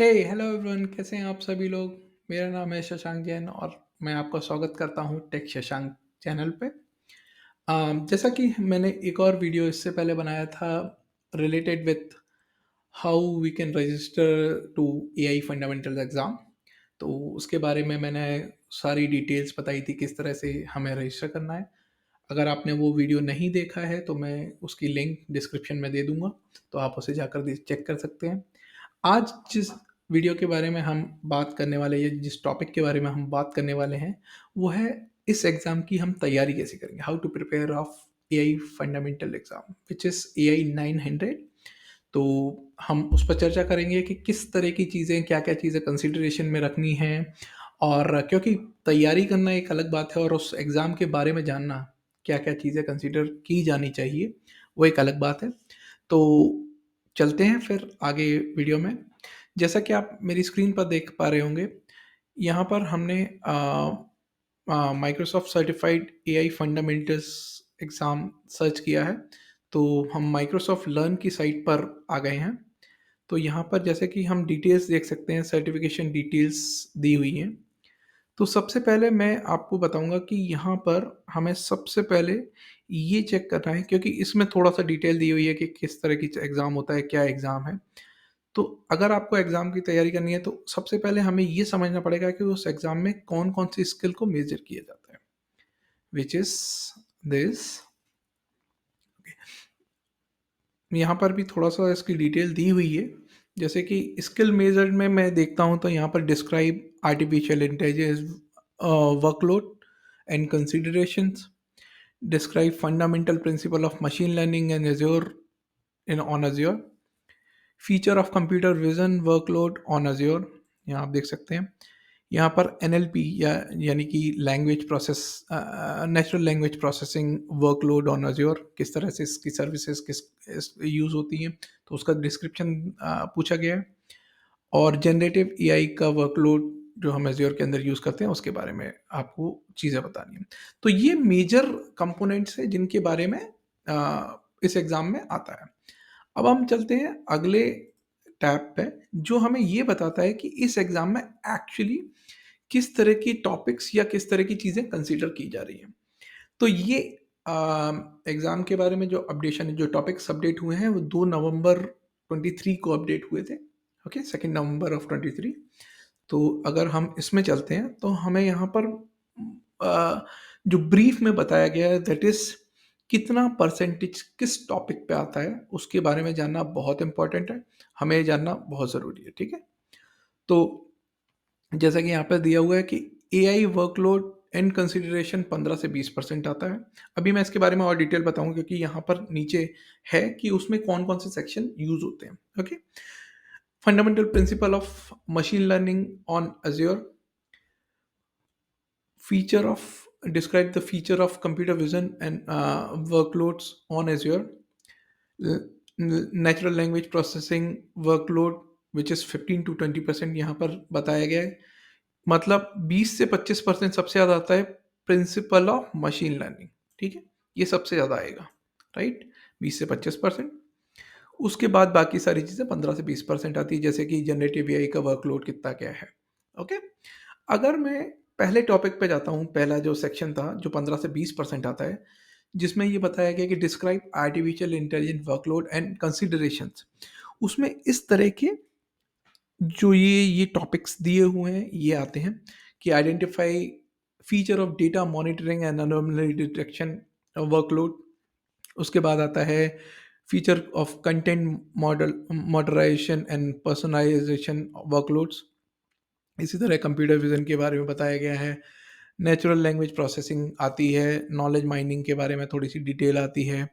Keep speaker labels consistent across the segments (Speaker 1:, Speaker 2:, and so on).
Speaker 1: हे hello everyone, कैसे हैं आप सभी लोग। मेरा नाम है शशांक जैन और मैं आपका स्वागत करता हूँ टेक शशांक चैनल पे। जैसा कि मैंने एक और वीडियो इससे पहले बनाया था related with how we can register to AI fundamentals exam. तो उसके बारे में मैंने सारी डिटेल्स बताई थी किस तरह से हमें रजिस्टर करना है। अगर आपने वो वीडियो नहीं देखा है तो मैं उसकी लिंक डिस्क्रिप्शन में दे दूँगा, तो आप उसे जाकर चेक कर सकते हैं। आज जिस वीडियो के बारे में हम बात करने वाले या जिस टॉपिक के बारे में हम बात करने वाले हैं, वो है इस एग्ज़ाम की हम तैयारी कैसे करेंगे, how to prepare of AI fundamental exam which is AI 900। तो हम उस पर चर्चा करेंगे कि किस तरह की चीज़ें, क्या-क्या चीज़ें कंसिडरेशन में रखनी हैं। और क्योंकि तैयारी करना एक अलग बात है और उस एग्ज़ाम के बारे में जानना, क्या-क्या चीज़ें कंसिडर की जानी चाहिए, वो एक अलग बात है। तो चलते हैं फिर आगे वीडियो में। जैसा कि आप मेरी स्क्रीन पर देख पा रहे होंगे, यहाँ पर हमने Microsoft certified AI fundamentals exam search किया है। तो हम माइक्रोसॉफ्ट लर्न की साइट पर आ गए हैं। तो यहाँ पर जैसे कि हम डिटेल्स देख सकते हैं, सर्टिफिकेशन डिटेल्स दी हुई हैं। तो सबसे पहले मैं आपको बताऊँगा कि यहाँ पर हमें सबसे पहले ये चेक करना है, क्योंकि इसमें थोड़ा-सा डिटेल दी हुई है कि किस तरह की एग्ज़ाम होता है, क्या एग्ज़ाम है। तो अगर आपको एग्ज़ाम की तैयारी करनी है तो सबसे पहले हमें ये समझना पड़ेगा कि उस एग्ज़ाम में कौन-कौन सी स्किल को मेज़र किया जाता है, व्हिच इज़ दिस। यहाँ पर भी थोड़ा-सा इसकी डिटेल दी हुई है। जैसे कि स्किल मेज़र में मैं देखता हूँ तो यहाँ पर describe artificial intelligence workload and considerations, describe fundamental principle of machine learning and Azure on Azure, feature of computer vision workload on Azure। यहाँ आप देख सकते हैं। यहाँ पर एनएलपी यानी कि language process natural language processing workload on Azure, किस तरह से इसकी सर्विसेज किस यूज़ होती हैं, तो उसका डिस्क्रिप्शन पूछा गया है। और जनरेटिव एआई का वर्कलोड जो हम एज़्योर के अंदर यूज़ करते हैं उसके बारे में आपको चीज़ें बतानी हैं। तो ये मेजर कंपोनेंट्स हैं जिनके बारे में इस एग्ज़ाम में आता है। अब हम चलते हैं अगले टैब पे, जो हमें ये बताता है कि इस एग्ज़ाम में एक्चुअली किस तरह की टॉपिक्स या किस तरह की चीज़ें कंसीडर की जा रही हैं। तो ये एग्ज़ाम के बारे में जो अपडेशन है, जो टॉपिक्स अपडेट हुए हैं वो 2 नवंबर 23 को अपडेट हुए थे। Okay, 2 November of 23। तो अगर हम इसमें चलते हैं तो हमें यहाँ पर जो ब्रीफ में बताया गया है दैट इज़ कितना परसेंटेज किस टॉपिक पे आता है, उसके बारे में जानना बहुत इम्पोर्टेंट है। हमें ये जानना बहुत ज़रूरी है, ठीक है? तो जैसा कि यहाँ पे दिया हुआ है कि एआई वर्कलोड एंड कंसिडरेशन 15 से 20% आता है। अभी मैं इसके बारे में और डिटेल बताऊँगा क्योंकि यहाँ पर नीचे है कि उसमें कौन-कौन से सेक्शन यूज़ होते हैं। Okay? Fundamental principle of machine learning on Azure, feature of describe the feature of computer vision and workloads on Azure, natural language processing workload which is 15 to 20% यहाँ पर बताया गया है। मतलब 20 से 25% सबसे ज़्यादा आता है प्रिंसिपल ऑफ मशीन लर्निंग, ठीक है? ये सबसे ज़्यादा आएगा, राइट? 20 से 25%। उसके बाद बाकी सारी चीज़ें 15 से 20% आती है, जैसे कि जनरेटिव एआई का वर्कलोड कितना क्या है। ओके? अगर मैं पहले टॉपिक पे जाता हूँ, पहला जो सेक्शन था जो 15 से 20% आता है, जिसमें ये बताया गया कि describe artificial intelligence workload and considerations. उसमें इस तरह के जो ये टॉपिक्स दिए हुए हैं ये आते हैं कि identify feature of data monitoring and anomaly detection workload. उसके बाद आता है feature of content moderation and personalisation workloads. इसी तरह कंप्यूटर विज़न के बारे में बताया गया है। नेचुरल लैंग्वेज प्रोसेसिंग आती है, नॉलेज माइनिंग के बारे में थोड़ी-सी डिटेल आती है।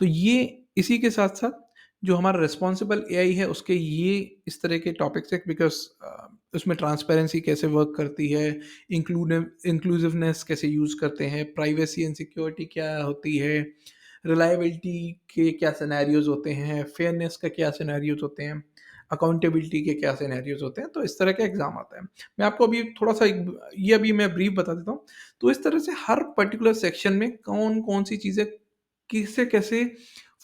Speaker 1: तो ये इसी के साथ-साथ जो हमारा रिस्पॉन्सिबल एआई है उसके ये इस तरह के टॉपिक्स हैं, बिकॉज़ उसमें ट्रांसपेरेंसी कैसे वर्क करती है, इंक्लूसिवनेस कैसे यूज़ करते हैं, प्राइवेसी एंड सिक्योरिटी क्या होती है, रिलायबिलिटी के क्या सिनेरियोज़ होते हैं, फेयरनेस का क्या सिनेरियोज़ होते हैं, अकाउंटेबिलिटी के क्या सिनेरियोज़ होते हैं, तो इस तरह का एग्ज़ाम आता है। मैं आपको अभी थोड़ा-सा एक ये अभी मैं ब्रीफ बता देता हूँ। तो इस तरह से हर पर्टिकुलर सेक्शन में कौन-कौन सी चीज़ें किसे कैसे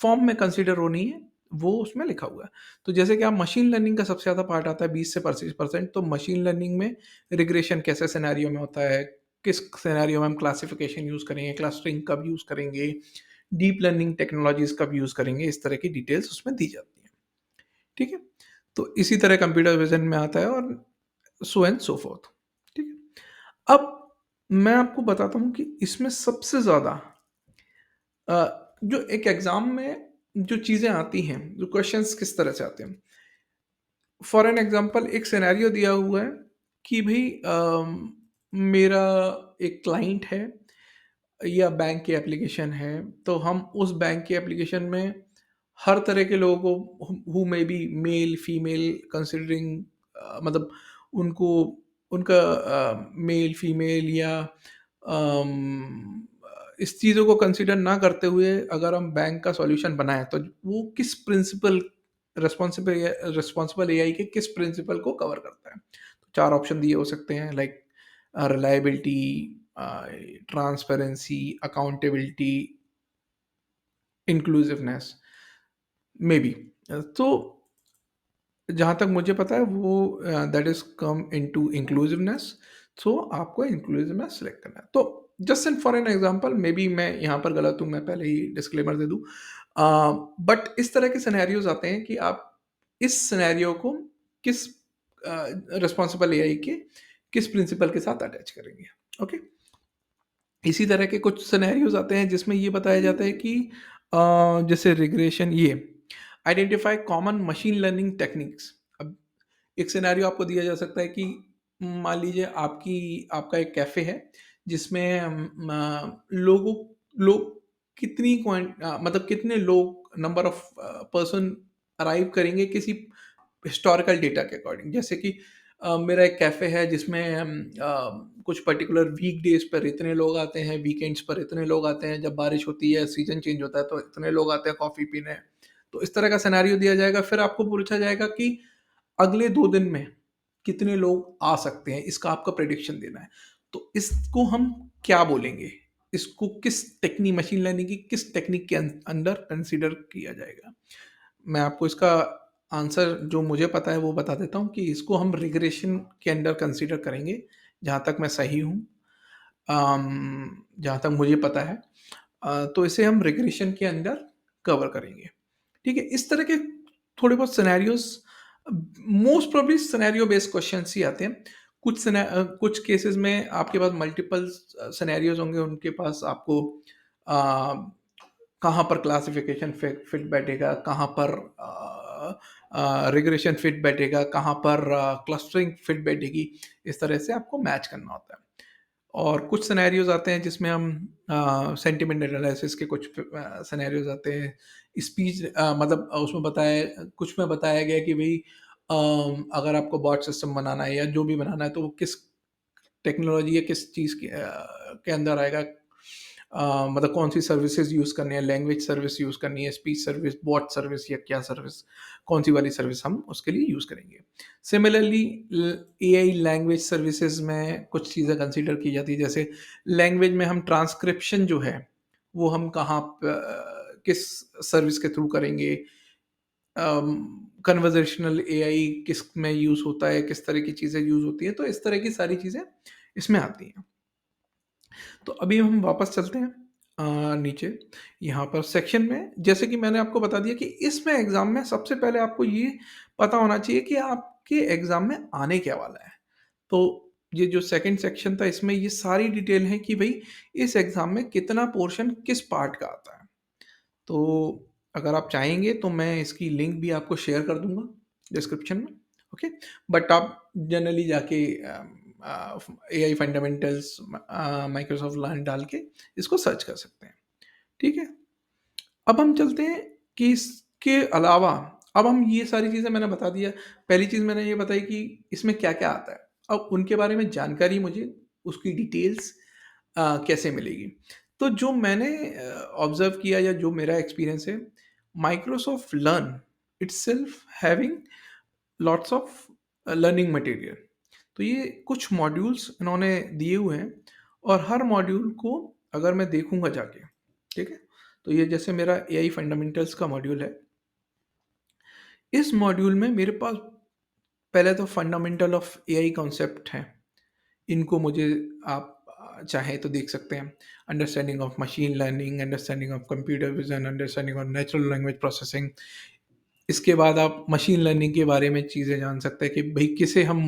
Speaker 1: फॉर्म में कंसीडर होनी है, वो उसमें लिखा हुआ है। तो जैसे कि आप मशीन लर्निंग का सबसे ज़्यादा पार्ट आता है 20 से 25%, तो मशीन लर्निंग में रिग्रेशन कैसे सिनेरियो में होता है, किस सिनेरियो में हम क्लासिफिकेशन यूज़ करेंगे, क्लस्टरिंग कब यूज़ करेंगे, डीप लर्निंग टेक्नोलॉजीज़ कब यूज़ करेंगे, इस तरह की डिटेल्स उसमें दी जाती हैं। ठीक है? तो इसी तरह कंप्यूटर विज़न में आता है और सो एंड सो फोर्थ। ठीक है? अब मैं आपको बताता हूँ कि इसमें सबसे ज़्यादा जो एक एग्ज़ाम में जो चीज़ें आती हैं, जो क्वेश्चंस किस तरह से आते हैं। फॉर एन एग्ज़ाम्पल एक सिनेरियो दिया हुआ है कि भई मेरा एक क्लाइंट है या बैंक की एप्लीकेशन है, तो हम उस बैंक की एप्लीकेशन में हर तरह के लोगों को who may be male, female considering मतलब उनको उनका मेल, फीमेल या इस चीज़ों को कंसीडर ना करते हुए अगर हम बैंक का सॉल्यूशन बनाएँ, तो वो किस प्रिंसिपल रिस्पॉन्सिबल एआई के किस प्रिंसिपल को कवर करता है। तो 4 ऑप्शन दिए हो सकते हैं like reliability, transparency, accountability, inclusiveness, may be. तो जहाँ तक मुझे पता है वो that is come into inclusiveness, so आपको इंक्लूसिवनेस सेलेक्ट करना है। तो just and for an example may be मैं यहाँ पर गलत हूँ, मैं पहले ही डिस्क्लेमर दे दूँ। बट इस तरह के सिनेरियोज़ आते हैं कि आप इस सिनेरियो को किस रिस्पॉन्सिबल एआई के किस प्रिंसिपल के साथ अटैच करेंगे, ओके? इसी तरह के कुछ सिनेरियोज़ आते हैं जिसमें ये बताया जाता है कि जैसे रिग्रेशन ये identify common machine learning techniques. अब एक सिनेरियो आपको दिया जा सकता है कि मान लीजिए आपका एक कैफ़े है जिसमें लोगों लोग मतलब कितने लोग नंबर ऑफ पर्सन अराइव करेंगे किसी हिस्टोरिकल डेटा के अकॉर्डिंग। जैसे कि मेरा एक कैफ़े है जिसमें कुछ पर्टिकुलर वीकडेज़ पर इतने लोग आते हैं, वीकेंड्स पर इतने लोग आते हैं, जब बारिश होती है, सीज़न चेंज होता है तो इतने लोग आते हैं कॉफ़ी पीने। तो इस तरह का सिनेरियो दिया जाएगा, फिर आपको पूछा जाएगा कि अगले 2 दिन में कितने लोग आ सकते हैं, इसका आपका प्रेडिक्शन देना है। तो इसको हम क्या बोलेंगे? इसको किस मशीन लर्निंग की किस टेक्निक के अंदर कंसीडर किया जाएगा? मैं आपको इसका आंसर जो मुझे पता है वो बता देता हूँ कि इसको हम रिग्रेशन के अंडर कंसीडर करेंगे, जहाँ तक मैं सही हूँ। जहाँ तक मुझे पता है। तो इसे हम रिग्रेशन के अंदर कवर करेंगे। ठीक है? इस तरह के थोड़े बहुत scenarios most probably scenario based questions ही आते हैं। कुछ केसेज़ में आपके पास मल्टीपल सिनेरियोज़ होंगे, उनके पास आपको अ, कहाँ पर क्लासिफिकेशन फिट बैठेगा, कहाँ पर रिग्रेशन फिट बैठेगा, कहाँ पर क्लस्टरिंग फिट बैठेगी, इस तरह से आपको मैच करना होता है। और कुछ सिनेरियोज़ आते हैं जिसमें हम सेंटिमेंट एनालिसिस के कुछ सिनेरियोज़ आते हैं। स्पीच मतलब उसमें कुछ में बताया गया है कि भई अगर आपको बॉट सिस्टम बनाना है या जो भी बनाना है तो वो किस टेक्नोलॉजी या किस चीज़ के अंदर आएगा। मतलब कौन-सी सर्विसेज़ यूज़ करनी है, लैंग्वेज सर्विस यूज़ करनी है, स्पीच सर्विस, बॉट सर्विस या क्या सर्विस, कौन-सी वाली सर्विस हम उसके लिए यूज़ करेंगे। सिमिलरली एआई लैंग्वेज सर्विसेज़ में कुछ चीज़ें कंसीडर की जाती है, जैसे लैंग्वेज में हम ट्रांसक्रिप्शन जो है, वो हम किस सर्विस के थ्रू करेंगे। कन्वर्सेशनल एआई किस में यूज़ होता है, किस तरह की चीज़ें यूज़ होती हैं, तो इस तरह की सारी चीज़ें इसमें आती हैं। तो अभी हम वापस चलते हैं नीचे, यहाँ पर सेक्शन में जैसे कि मैंने आपको बता दिया कि इसमें एग्ज़ाम में सबसे पहले आपको ये पता होना चाहिए कि आपके एग्ज़ाम में आने क्या वाला है। तो ये जो सेकंड सेक्शन था इसमें ये सारी डिटेल है कि भई इस एग्ज़ाम में कितना पोर्शन किस पार्ट का आता है। तो अगर आप चाहेंगे तो मैं इसकी लिंक भी आपको शेयर कर दूँगा डिस्क्रिप्शन में, ओके? बट आप जनरली जाके एआई फंडामेंटल्स माइक्रोसॉफ्ट लर्न डाल के इसको सर्च कर सकते हैं, ठीक है? अब हम चलते हैं कि इसके अलावा अब हम ये सारी चीज़ें मैंने बता दिया। पहली चीज़ मैंने ये बताई कि इसमें क्या-क्या आता है। अब उनके बारे में जानकारी मुझे उसकी डिटेल्स कैसे मिलेगी। तो जो मैंने ऑब्ज़र्व किया या जो मेरा एक्सपीरियंस है, Microsoft learn itself having lots of learning material. तो ये कुछ मॉड्यूल्स इन्होंने दिए हुए हैं और हर मॉड्यूल को अगर मैं देखूँगा जाके, ठीक है? तो ये जैसे मेरा एआई फंडामेंटल्स का मॉड्यूल है, इस मॉड्यूल में मेरे पास पहले तो फंडामेंटल ऑफ एआई कॉन्सेप्ट है। इनको मुझे आप चाहें तो देख सकते हैं। Understanding of machine learning, understanding of computer vision, understanding of natural language processing. इसके बाद आप मशीन लर्निंग के बारे में चीज़ें जान सकते हैं कि भाई किसे हम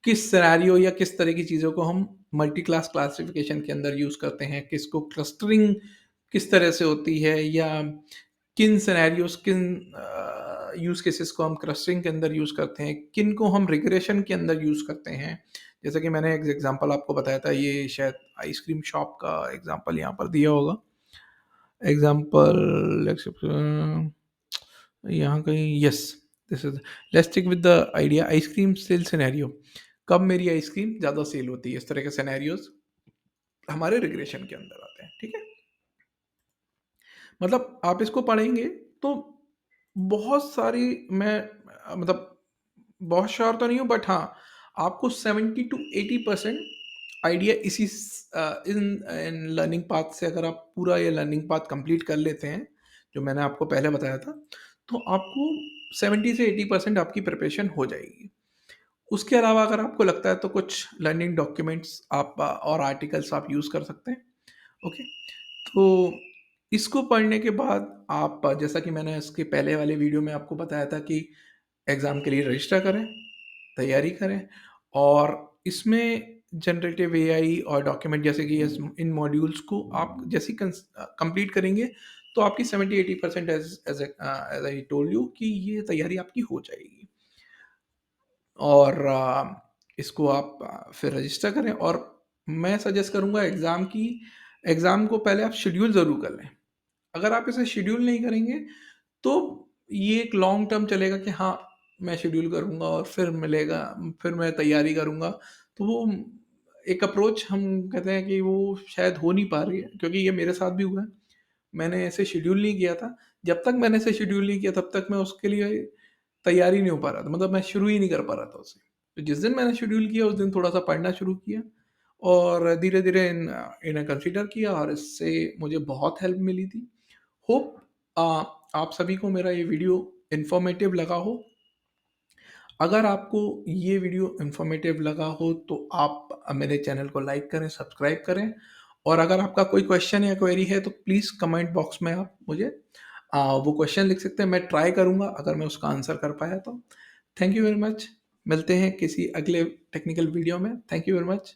Speaker 1: किस सिनेरियो या किस तरह की चीज़ों को हम मल्टी क्लास क्लासिफिकेशन के अंदर यूज़ करते हैं, किसको क्लस्टरिंग किस तरह से होती है, या किन सिनेरियोज किन यूज़ केसेस को हम क्लस्टरिंग के अंदर यूज़ करते हैं, किन को हम रिग्रेशन के अंदर यूज़ करते हैं। जैसे कि मैंने एक एग्जांपल आपको बताया था, ये शायद आइसक्रीम शॉप का एग्जांपल यहाँ पर दिया होगा। एग्जांपल यहाँ कहीं, yes, this is, let's stick with the idea ice cream sale scenario. कब मेरी आइसक्रीम ज़्यादा सेल होती है, इस तरह के सिनेरियोज हमारे रिग्रेशन के अंदर आते हैं। ठीक है, मतलब आप इसको पढ़ेंगे तो बहुत सारी, मैं मतलब बहुत श्योर तो नहीं हूँ, बट हाँ, आपको 70 to 80% idea in in learning path से, अगर आप पूरा ये लर्निंग पाथ कंप्लीट कर लेते हैं जो मैंने आपको पहले बताया था, तो आपको 70 से 80% आपकी प्रिपरेशन हो जाएगी। उसके अलावा अगर आपको लगता है तो कुछ लर्निंग डॉक्यूमेंट्स आप और आर्टिकल्स आप यूज़ कर सकते हैं। ओके, तो इसको पढ़ने के बाद आप, जैसा कि मैंने इसके पहले वाले वीडियो में आपको बताया था कि एग्ज़ाम के लिए रजिस्टर करें, तैयारी करें, और इसमें जनरेटिव एआई और डॉक्यूमेंट जैसे कि इन मॉड्यूल्स को आप जैसे ही कंप्लीट करेंगे तो आपकी 70-80% एज आई टोल्ड यू कि ये तैयारी आपकी हो जाएगी। और इसको आप फिर रजिस्टर करें, और मैं सजेस्ट करूँगा एग्ज़ाम को पहले आप शेड्यूल ज़रूर कर लें। अगर आप इसे शेड्यूल नहीं करेंगे तो ये एक लॉन्ग टर्म चलेगा कि हाँ, मैं शेड्यूल करूँगा और फिर मिलेगा, फिर मैं तैयारी करूँगा। तो वो एक अप्रोच हम कहते हैं कि वो शायद हो नहीं पा रही है, क्योंकि ये मेरे साथ भी हुआ है। मैंने ऐसे शेड्यूल नहीं किया था। जब तक मैंने ऐसे शेड्यूल नहीं किया तब तक मैं उसके लिए तैयार ही नहीं हो पा रहा था। मतलब मैं शुरू ही नहीं कर पा रहा था उसे। तो जिस दिन मैंने शेड्यूल किया उस दिन थोड़ा-सा पढ़ना शुरू किया और धीरे-धीरे इन्हें कंसीडर किया, और इससे मुझे बहुत हेल्प मिली थी। होप अ, आप सभी को मेरा ये वीडियो इन्फॉर्मेटिव लगा हो। अगर आपको ये वीडियो इन्फॉर्मेटिव लगा हो तो आप मेरे चैनल को लाइक करें, सब्सक्राइब करें, और अगर आपका कोई क्वेश्चन या क्वेरी है तो प्लीज़ कमेंट बॉक्स में आप मुझे वो क्वेश्चन लिख सकते हैं। मैं ट्राई करूँगा अगर मैं उसका आंसर कर पाया तो। Thank you very much. मिलते हैं किसी अगले टेक्निकल वीडियो में। Thank you very much.